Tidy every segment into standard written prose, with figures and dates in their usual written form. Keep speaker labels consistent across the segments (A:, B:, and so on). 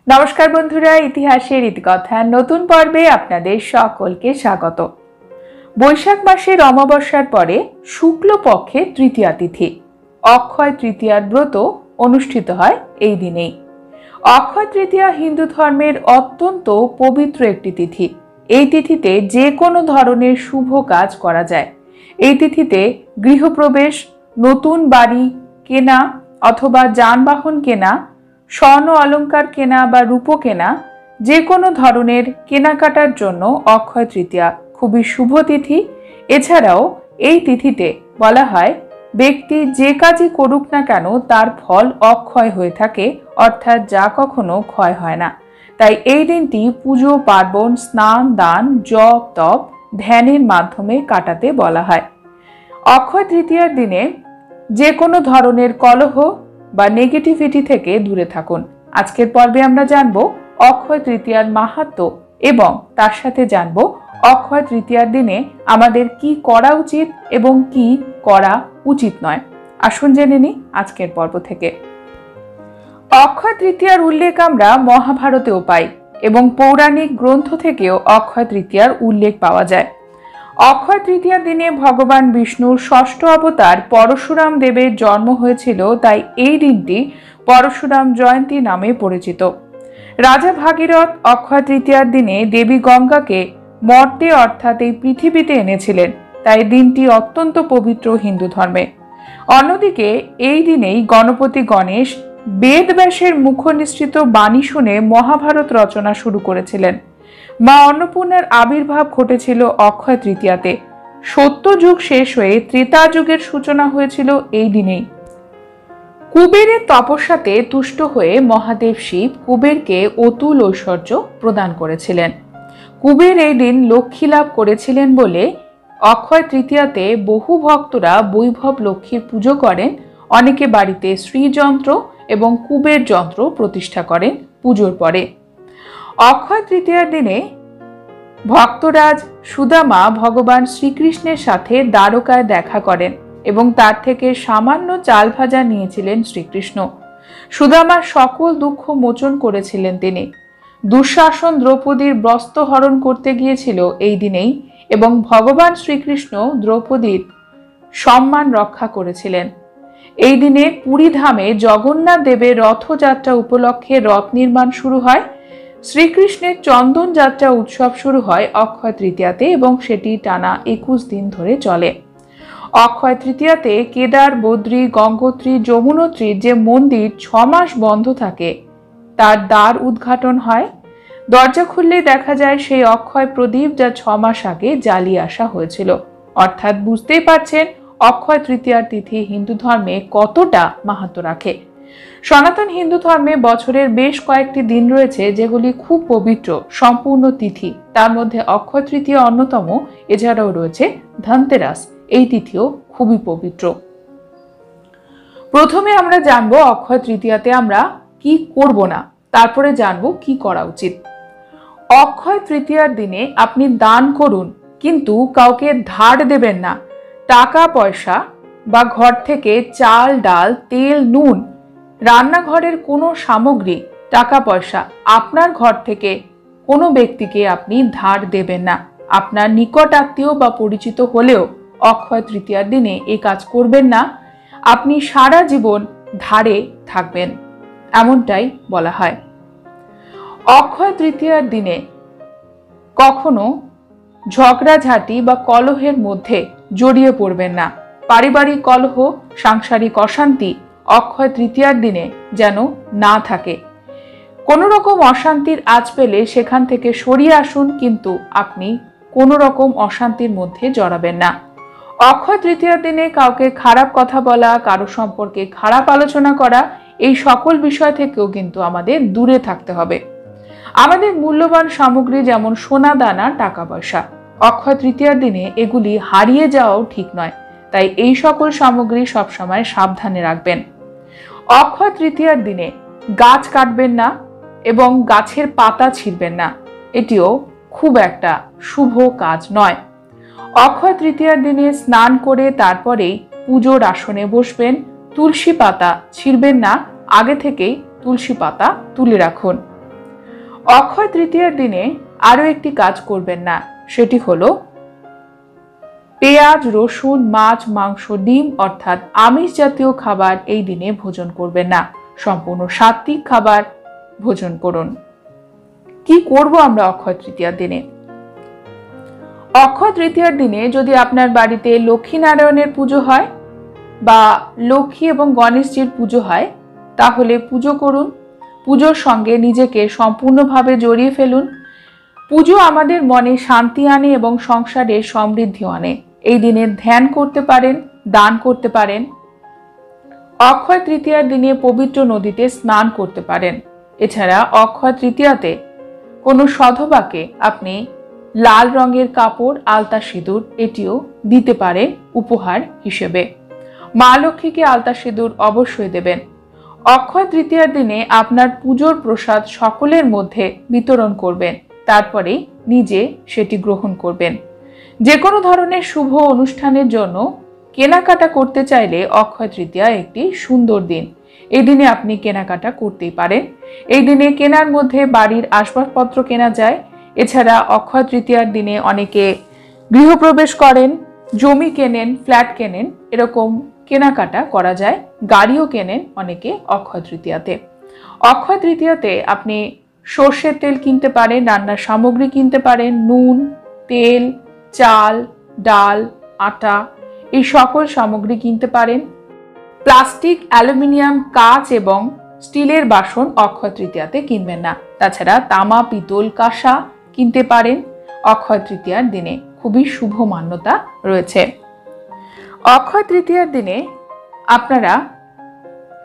A: নমস্কার বন্ধুরা, ইতিহাসের ইতিকথার নতুন পর্বে আপনাদের সকলকে স্বাগত। বৈশাখ মাসের অমাবস্যার পরে শুক্লপক্ষের তৃতীয়া তিথি অক্ষয় তৃতীয়ার ব্রত অনুষ্ঠিত হয় এই দিনেই। অক্ষয় তৃতীয়া হিন্দু ধর্মের অত্যন্ত পবিত্র একটি তিথি। এই তিথিতে যে কোনো ধরনের শুভ কাজ করা যায়। এই তিথিতে গৃহপ্রবেশ, নতুন বাড়ি কেনা অথবা যানবাহন কেনা, স্বর্ণ অলংকার কেনা বা রূপো কেনা, যে কোনো ধরনের কেনাকাটার জন্য অক্ষয় তৃতীয়া খুবই শুভ তিথি। এছাড়াও এই তিথিতে বলা হয় ব্যক্তি যে কাজই করুক না কেন তার ফল অক্ষয় হয়ে থাকে, অর্থাৎ যা কখনো ক্ষয় হয় না। তাই এই দিনটি পুজো পার্বণ, স্নান, দান, জপ, তপ, ধ্যানের মাধ্যমে কাটাতে বলা হয়। অক্ষয় তৃতীয়ার দিনে যে কোনো ধরনের কলহ বা নেগেটিভিটি থেকে দূরে থাকুন। আজকের পর্বে আমরা জানব অক্ষয় তৃতীয়ার মাহাত্ম্য এবং তার সাথে জানব অক্ষয় তৃতীয়ার দিনে আমাদের কি করা উচিত এবং কি করা উচিত নয়। আসুন জেনে নিই আজকের পর্ব থেকে। অক্ষয় তৃতীয়ার উল্লেখ আমরা মহাভারতেও পাই এবং পৌরাণিক গ্রন্থ থেকেও অক্ষয় তৃতীয়ার উল্লেখ পাওয়া যায়। অক্ষয় তৃতীয়ার দিনে ভগবান বিষ্ণুর ষষ্ঠ অবতার পরশুরাম দেবের জন্ম হয়েছিল, তাই এই দিনটি পরশুরাম জয়ন্তী নামে পরিচিত। রাজা ভাগীরথ অক্ষয় তৃতীয়ার দিনে দেবী গঙ্গাকে মর্তে অর্থাৎ এই পৃথিবীতে এনেছিলেন, তাই দিনটি অত্যন্ত পবিত্র হিন্দু ধর্মে। অন্যদিকে এই দিনেই গণপতি গণেশ বেদব্যাসের মুখনিসৃত বাণী শুনে মহাভারত রচনা শুরু করেছিলেন। মা অন্নপূর্ণার আবির্ভাব ঘটেছিল অক্ষয় তৃতীয়াতে। সত্য যুগ শেষ হয়ে ত্রেতা যুগের সূচনা হয়েছিল এই দিনেই। কুবেরের তপস্যাতে তুষ্ট হয়ে মহাদেব শিব কুবেরকে অতুল ঐশ্বর্য প্রদান করেছিলেন। কুবের এই দিন লক্ষ্মী লাভ করেছিলেন বলে অক্ষয় তৃতীয়াতে বহু ভক্তরা বৈভব লক্ষ্মীর পুজো করেন। অনেকে বাড়িতে শ্রীযন্ত্র এবং কুবের যন্ত্র প্রতিষ্ঠা করেন পুজোর পরে। অক্ষয় তৃতীয়ার দিনে ভক্তরাজ সুদামা ভগবান শ্রীকৃষ্ণের সাথে দ্বারকায় দেখা করেন এবং তার থেকে সামান্য চাল ভাজা নিয়েছিলেন শ্রীকৃষ্ণ। সুদামার সকল দুঃখ মোচন করেছিলেন তিনি। দুঃশাসন দ্রৌপদীর বস্ত্র হরণ করতে গিয়েছিল এই দিনেই এবং ভগবান শ্রীকৃষ্ণ দ্রৌপদীর সম্মান রক্ষা করেছিলেন। এই দিনে পুরী ধামে জগন্নাথ দেবের রথযাত্রা উপলক্ষে রথ নির্মাণ শুরু হয়। শ্রীকৃষ্ণের চন্দন যাত্রা উৎসব শুরু হয় অক্ষয় তৃতীয়াতে এবং সেটি টানা 21 দিন ধরে চলে। অক্ষয় তৃতীয়াতে কেদার, বদ্রী, গঙ্গোত্রী, যমুনোত্রীর যে মন্দির 6 মাস বন্ধ থাকে তার দ্বার উদ্ঘাটন হয়। দরজা খুললেই দেখা যায় সেই অক্ষয় প্রদীপ যা 6 মাস আগে জ্বালিয়ে আসা হয়েছিল। অর্থাৎ বুঝতেই পারছেন অক্ষয় তৃতীয়ার তিথি হিন্দু ধর্মে কতটা মাহাত্ম্য রাখে। সনাতন হিন্দু ধর্মে বছরের বেশ কয়েকটি দিন রয়েছে যেগুলি খুব পবিত্র সম্পূর্ণ তিথি, তার মধ্যে অক্ষয় তৃতীয়া অন্যতম। এছাড়াও রয়েছে ধনতেরাস, এই তিথিও খুবই পবিত্র। প্রথমে আমরা জানবো অক্ষয় তৃতীয়াতে আমরা কি করব না, তারপরে জানবো কি করা উচিত। অক্ষয় তৃতীয়ার দিনে আপনি দান করুন, কিন্তু কাউকে ধার দেবেন না। টাকা পয়সা বা ঘর থেকে চাল, ডাল, তেল, নুন, রান্নাঘরের কোনো সামগ্রী, টাকা পয়সা আপনার ঘর থেকে কোনো ব্যক্তিকে আপনি ধার দেবেন না। আপনার নিকট আত্মীয় বা পরিচিত হলেও অক্ষয় তৃতীয়ার দিনে এই কাজ করবেন না। আপনি সারা জীবন ধারে থাকবেন, এমনটাই বলা হয়। অক্ষয় তৃতীয়ার দিনে কখনো ঝগড়াঝাঁটি বা কলহের মধ্যে জড়িয়ে পড়বেন না। পারিবারিক কলহ, সাংসারিক অশান্তি অক্ষয় তৃতীয়ার দিনে যেন না থাকে। কোনো রকম অশান্তির আঁচ পেলে সেখান থেকে সরিয়ে আসুন, কিন্তু আপনি কোনো রকম অশান্তির মধ্যে জড়াবেন না। অক্ষয় তৃতীয়ার দিনে কাউকে খারাপ কথা বলা, কারো সম্পর্কে খারাপ আলোচনা করা, এই সকল বিষয় থেকেও কিন্তু আমাদের দূরে থাকতে হবে। আমাদের মূল্যবান সামগ্রী যেমন সোনা দানা, টাকা পয়সা, অক্ষয় তৃতীয়ার দিনে এগুলি হারিয়ে যাওয়াও ঠিক নয়, তাই এই সকল সামগ্রী সবসময় সাবধানে রাখবেন। অক্ষয় তৃতীয়ার দিনে গাছ কাটবেন না এবং গাছের পাতা ছিঁড়বেন না, এটিও খুব একটা শুভ কাজ নয়। অক্ষয় তৃতীয়ার দিনে স্নান করে তারপরেই পুজোর আসনে বসবেন। তুলসী পাতা ছিঁড়বেন না, আগে থেকেই তুলসী পাতা তুলে রাখুন। অক্ষয় তৃতীয়ার দিনে আরো একটি কাজ করবেন না, সেটি হলো পেঁয়াজ, রসুন, মাছ, মাংস, ডিম অর্থাৎ আমিষ জাতীয় খাবার এই দিনে ভোজন করবেন না। সম্পূর্ণ সাত্ত্বিক খাবার ভোজন করুন। কি করব আমরা অক্ষয় তৃতীয়ার দিনে? অক্ষয় তৃতীয়ার দিনে যদি আপনার বাড়িতে লক্ষ্মী নারায়ণের পুজো হয় বা লক্ষ্মী এবং গণেশজির পুজো হয়, তাহলে পুজো করুন। পুজোর সঙ্গে নিজেকে সম্পূর্ণভাবে জড়িয়ে ফেলুন। পুজো আমাদের মনে শান্তি আনে এবং সংসারে সমৃদ্ধি আনে। এই দিনে ধ্যান করতে পারেন, দান করতে পারেন। অক্ষয় তৃতীয়ার দিনে পবিত্র নদীতে স্নান করতে পারেন। এছাড়া অক্ষয় তৃতীয়াতে কোনো সধবাকে আপনি লাল রঙের কাপড়, আলতা, সিঁদুর এটিও দিতে পারেন উপহার হিসেবে। মা লক্ষ্মীকে আলতা সিঁদুর অবশ্যই দেবেন। অক্ষয় তৃতীয়ার দিনে আপনার পুজোর প্রসাদ সকলের মধ্যে বিতরণ করবেন, তারপরে নিজে সেটি গ্রহণ করবেন। যে কোনো ধরনের শুভ অনুষ্ঠানের জন্য কেনাকাটা করতে চাইলে অক্ষয় তৃতীয়া একটি সুন্দর দিন। এই দিনে আপনি কেনাকাটা করতেই পারেন। এই দিনে কেনার মধ্যে বাড়ির আসবাবপত্র কেনা যায়। এছাড়া অক্ষয় তৃতীয়ার দিনে অনেকে গৃহপ্রবেশ করেন, জমি কেনেন, ফ্ল্যাট কেনেন, এরকম কেনাকাটা করা যায়। গাড়িও কেনেন অনেকে অক্ষয় তৃতীয়াতে। অক্ষয় তৃতীয়াতে আপনি সর্ষের তেল কিনতে পারেন, রান্নার সামগ্রী কিনতে পারেন, নুন, তেল, চাল, ডাল, আটা এই সকল সামগ্রী কিনতে পারেন। প্লাস্টিক, অ্যালুমিনিয়াম, কাঁচ এবং স্টিলের বাসন অক্ষয় তৃতীয়াতে কিনবেন না। তাছাড়া তামা, পিতল, কাঁসা কিনতে পারেন। অক্ষয় তৃতীয়ার দিনে খুবই শুভ মান্যতা রয়েছে। অক্ষয় তৃতীয়ার দিনে আপনারা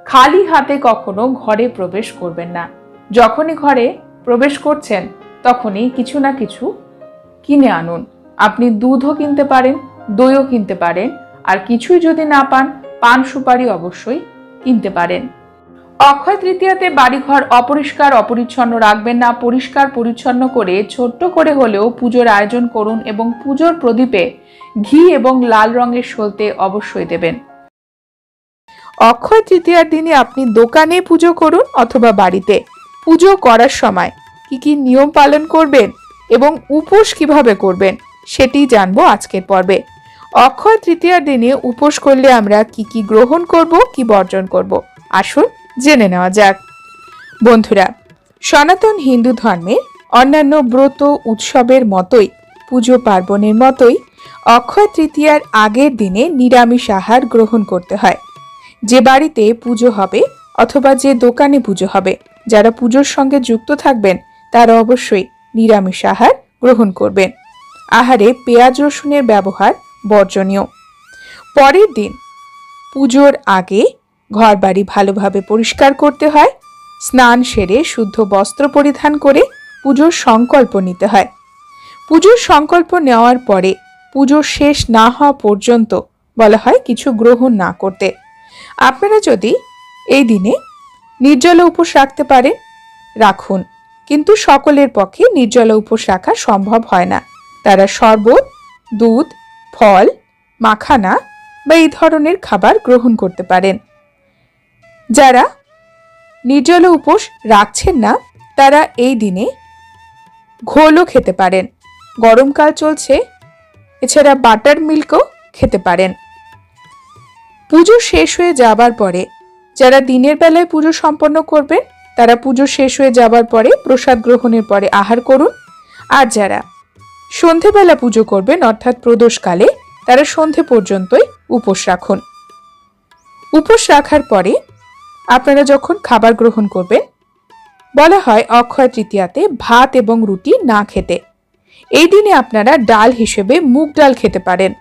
A: খালি হাতে কখনো ঘরে প্রবেশ করবেন না। যখনই ঘরে প্রবেশ করছেন তখনই কিছু না কিছু কিনে আনুন। আপনি দুধও কিনতে পারেন, দইও কিনতে পারেন, আর কিছুই যদি না পান পান সুপারি অবশ্যই কিনতে পারেন। অক্ষয় তৃতীয়াতে বাড়িঘর অপরিষ্কার অপরিচ্ছন্ন রাখবেন না। পরিষ্কার পরিচ্ছন্ন করে ছোট্ট করে হলেও পুজোর আয়োজন করুন এবং পুজোর প্রদীপে ঘি এবং লাল রঙের সলতে অবশ্যই দেবেন। অক্ষয় তৃতীয়ার দিনে আপনি দোকানে পুজো করুন অথবা বাড়িতে। পুজো করার সময় কি কি নিয়ম পালন করবেন এবং উপোস কিভাবে করবেন সেটি জানবো আজকের পর্বে। অক্ষয় তৃতীয়ার দিনে উপোস করলে আমরা কি কি গ্রহণ করব, কি বর্জন করব, আসুন জেনে নেওয়া যাক। বন্ধুরা, সনাতন হিন্দু ধর্মের অন্যান্য ব্রত উৎসবের মতোই পুজো পার্বণের মতোই অক্ষয় তৃতীয়ার আগের দিনে নিরামিষ আহার গ্রহণ করতে হয়। যে বাড়িতে পুজো হবে অথবা যে দোকানে পুজো হবে, যারা পুজোর সঙ্গে যুক্ত থাকবেন তারা অবশ্যই নিরামিষ আহার গ্রহণ করবেন। আহারে পেঁয়াজ রসুনের ব্যবহার বর্জনীয়। পরের দিন পুজোর আগে ঘরবাড়ি ভালোভাবে পরিষ্কার করতে হয়। স্নান সেরে শুদ্ধ বস্ত্র পরিধান করে পুজোর সংকল্প নিতে হয়। পুজোর সংকল্প নেওয়ার পরে পুজো শেষ না হওয়া পর্যন্ত বলা হয় কিছু গ্রহণ না করতে। আপনারা যদি এই দিনে নির্জলা উপোস রাখতে পারেন রাখুন, কিন্তু সকলের পক্ষে নির্জলা উপোস রাখা সম্ভব হয় না। তারা শরবত, দুধ, ফল, মাখানা বা এই ধরনের খাবার গ্রহণ করতে পারেন। যারা নির্জলা উপোস রাখছেন না তারা এই দিনে ঘোলও খেতে পারেন। গরমকাল চলছে, এছাড়া বাটার মিল্কও খেতে পারেন। পুজো শেষ হয়ে যাবার পরে যারা দিনের বেলায় পুজো সম্পন্ন করবেন তারা পুজো শেষ হয়ে যাবার পরে প্রসাদ গ্রহণের পরে আহার করুন। আর যারা সন্ধেবেলা পুজো করবেন অর্থাৎ প্রদোষকালে তারা সন্ধে পর্যন্তই উপোস রাখুন। উপোস রাখার পরে আপনারা যখন খাবার গ্রহণ করবেন, বলা হয় অক্ষয় তৃতীয়াতে ভাত এবং রুটি না খেতে। এই দিনে আপনারা ডাল হিসেবে মুগ ডাল খেতে পারেন,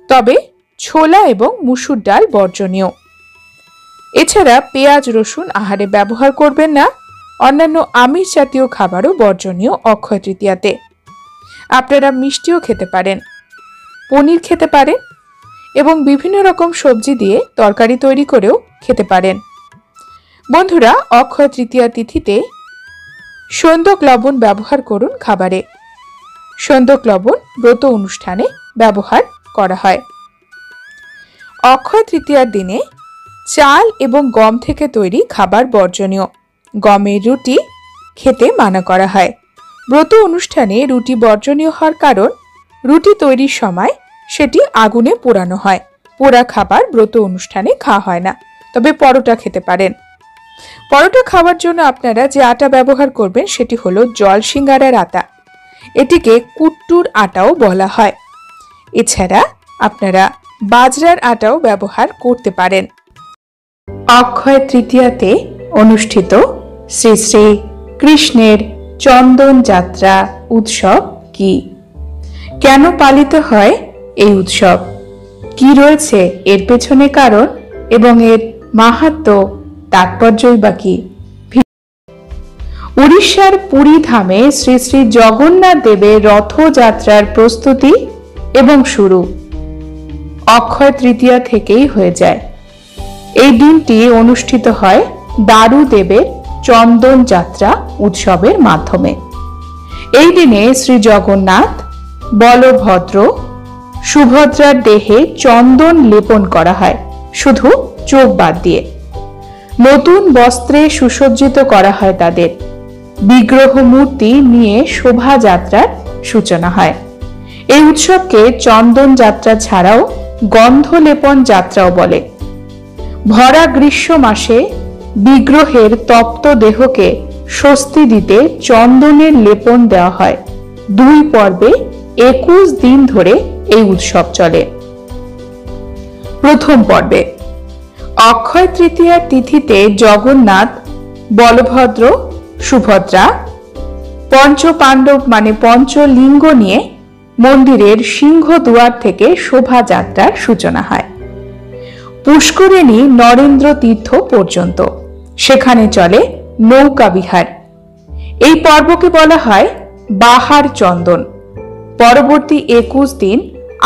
A: তবে ছোলা এবং মুসুর ডাল বর্জনীয়। এছাড়া পেঁয়াজ রসুন আহারে ব্যবহার করবেন না। অন্যান্য আমিষ জাতীয় খাবারও বর্জনীয় অক্ষয় তৃতীয়াতে। আপনারা মিষ্টিও খেতে পারেন, পনির খেতে পারেন এবং বিভিন্ন রকম সবজি দিয়ে তরকারি তৈরি করেও খেতে পারেন। বন্ধুরা, অক্ষয় তৃতীয়া তিথিতে সন্দক লবণ ব্যবহার করুন খাবারে। সন্দক লবণ ব্রত অনুষ্ঠানে ব্যবহার করা হয়। অক্ষয় তৃতীয়ার দিনে চাল এবং গম থেকে তৈরি খাবার বর্জনীয়। গমের রুটি, খেতে মানা করা হয়। ব্রত অনুষ্ঠানে রুটি বর্জনীয় হওয়ার কারণ রুটি তৈরির সময় সেটি আগুনে পোড়ানো হয়। পোড়া খাবার ব্রত অনুষ্ঠানে খাওয়া হয় না, তবে পরোটা খেতে পারেন। পরোটা খাওয়ার জন্য আপনারা যে আটা ব্যবহার করবেন সেটি হলো জলসিঙ্গারার আটা। এটিকে কুট্টুর আটাও বলা হয়। এছাড়া আপনারা বাজরার আটাও ব্যবহার করতে পারেন। অক্ষয় তৃতীয়াতে অনুষ্ঠিত শ্রী শ্রী কৃষ্ণের চন্দন যাত্রা উৎসব কি? কেন পালিত হয় এই উৎসব? কি রয়েছে এর পেছনে কারণ এবং এর মাহাত্ম্য তাৎপর্যই বা কি? উড়িষ্যার পুরী ধামে শ্রী শ্রী জগন্নাথ দেবের রথযাত্রার প্রস্তুতি এবং শুরু অক্ষয় তৃতীয়া থেকেই হয়ে যায়। এই দিনটি অনুষ্ঠিত হয় দারু দেবের চন্দন যাত্রা উৎসবের মাধ্যমে। এই দিনে শ্রী জগন্নাথ, বলভদ্র, সুভদ্রার দেহে চন্দন লেপন করা হয়, শুধু চোখ বাদ দিয়ে। নতুন বস্ত্রে সুসজ্জিত করা হয় তাদের। বিগ্রহ মূর্তি নিয়ে শোভাযাত্রার সূচনা হয়। এই উৎসবকে চন্দন যাত্রা ছাড়াও গন্ধলেপন যাত্রাও বলে। ভরা গ্রীষ্ম মাসে বিগ্রহের তপ্ত দেহকে স্বস্তি দিতে চন্দনের লেপন দেওয়া হয়। 2 পর্বে 21 দিন ধরে এই উৎসব চলে। প্রথম পর্বে অক্ষয় তৃতীয়ার তিথিতে জগন্নাথ, বলভদ্র, সুভদ্রা পঞ্চপাণ্ডব মানে পঞ্চলিঙ্গ নিয়ে মন্দিরের সিংহ দুয়ার থেকে শোভাযাত্রার সূচনা হয় পুষ্করিণী নরেন্দ্র তীর্থ পর্যন্ত। সেখানে চলে নৌকা বিহার। এই পর্বকে বলা হয় বাহার চন্দন। পরবর্তী 21 দিন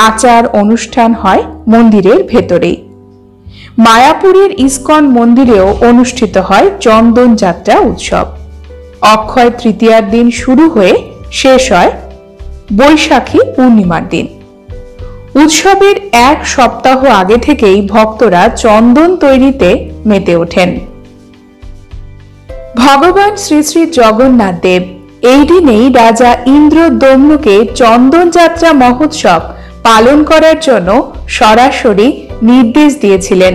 A: আচার অনুষ্ঠান হয় মন্দিরের ভেতরেই। মায়াপুরের ইস্কন মন্দিরেও অনুষ্ঠিত হয় চন্দন যাত্রা উৎসব। অক্ষয় তৃতীয়ার দিন শুরু হয়ে শেষ হয় বৈশাখী পূর্ণিমার দিন। উৎসবের 1 সপ্তাহ আগে থেকেই ভক্তরা চন্দন তৈরিতে মেতে ওঠেন। ভগবান শ্রী শ্রী জগন্নাথ দেব এই দিনেই রাজা ইন্দ্রদম্নুকে চন্দন যাত্রা মহোৎসব পালন করার জন্য সরাসরি নির্দেশ দিয়েছিলেন।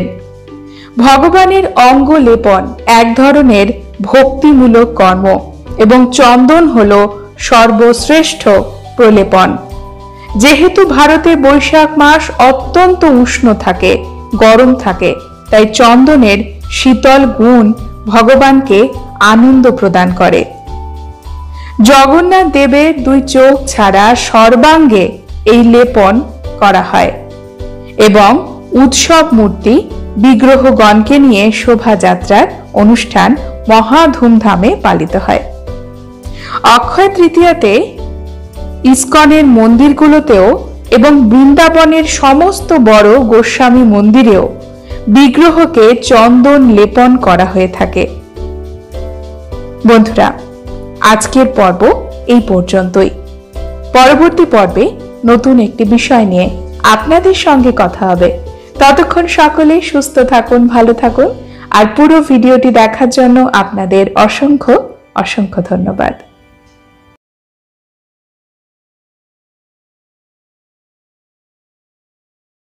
A: ভগবানের অঙ্গ লেপন এক ধরনের ভক্তিমূলক কর্ম এবং চন্দন হল সর্বশ্রেষ্ঠ প্রলেপন। যেহেতু ভারতে বৈশাখ মাস অত্যন্ত উষ্ণ থাকে, গরম থাকে, তাই চন্দনের শীতল গুণ ভগবানকে আনন্দ প্রদান করে। জগন্নাথ দেবের 2 চোখ ছাড়া সর্বাঙ্গে এই লেপন করা হয় এবং উৎসব মূর্তি বিগ্রহগণকে নিয়ে শোভাযাত্রার অনুষ্ঠান মহা ধুমধামে পালিত হয়। অক্ষয় তৃতীয়াতে ইস্কনের মন্দিরগুলোতেও এবং বৃন্দাবনের সমস্ত বড় গোস্বামী মন্দিরেও বিগ্রহকে চন্দন লেপন করা হয়ে থাকে। বন্ধুরা, আজকের পর্ব এই পর্যন্তই। পরবর্তী পর্বে নতুন একটি বিষয় নিয়ে আপনাদের সঙ্গে কথা হবে। ততক্ষণ সকলে সুস্থ থাকুন, ভালো থাকুন। আর পুরো ভিডিওটি দেখার জন্য আপনাদের অসংখ্য অসংখ্য ধন্যবাদ।